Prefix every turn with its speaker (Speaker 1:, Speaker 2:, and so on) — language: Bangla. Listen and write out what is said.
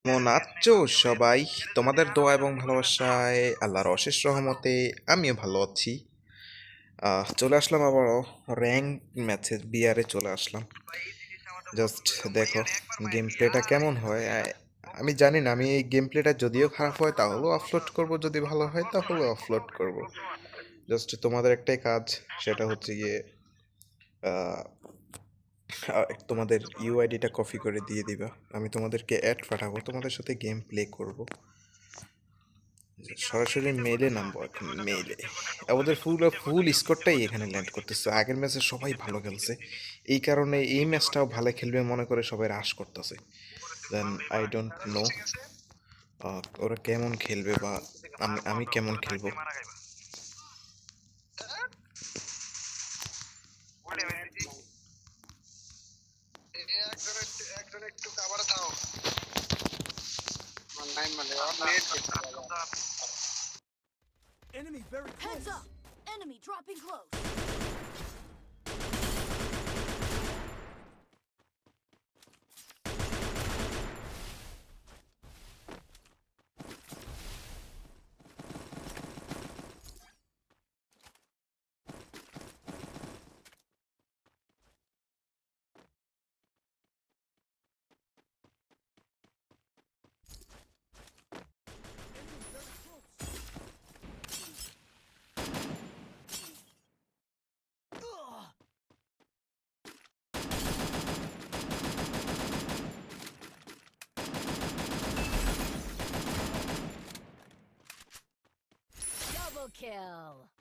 Speaker 1: কেমন আছো সবাই? তোমাদের দোয়া এবং ভালোবাসায় আল্লাহর অশেষ রহমতে আমিও ভালো আছি। চলে আসলাম আবারও র্যাঙ্ক ম্যাচে বিয়ারে চলে আসলাম। জাস্ট দেখো গেম প্লেটা কেমন হয়। আমি জানি না, আমি এই গেম প্লেটা যদিও খারাপ হয় তাহলেও আপলোড করব, যদি ভালো হয় তাহলেও আপলোড করব। জাস্ট তোমাদের একটাই কাজ, সেটা হচ্ছে গিয়ে তোমাদের ইউআইডিটা কপি করে দিয়ে দিবা। আমি তোমাদেরকে অ্যাড পাঠাবো, তোমাদের সাথে গেম প্লে করব। সরাসরি মেলে নামবো এখন, মেলে। আমাদের ফুল ফুল স্কোরটাই এখানে ল্যান্ড করতেছে। আগের ম্যাচে সবাই ভালো খেলছে, এই কারণে এই ম্যাচটাও ভালো খেলবে মনে করে সবাই রাশ করতেছে। দেন আই ডোন্ট নো ওরা কেমন খেলবে বা আমি কেমন খেলবো।
Speaker 2: Enemy very close.
Speaker 3: Heads up! Enemy dropping close. Double kill.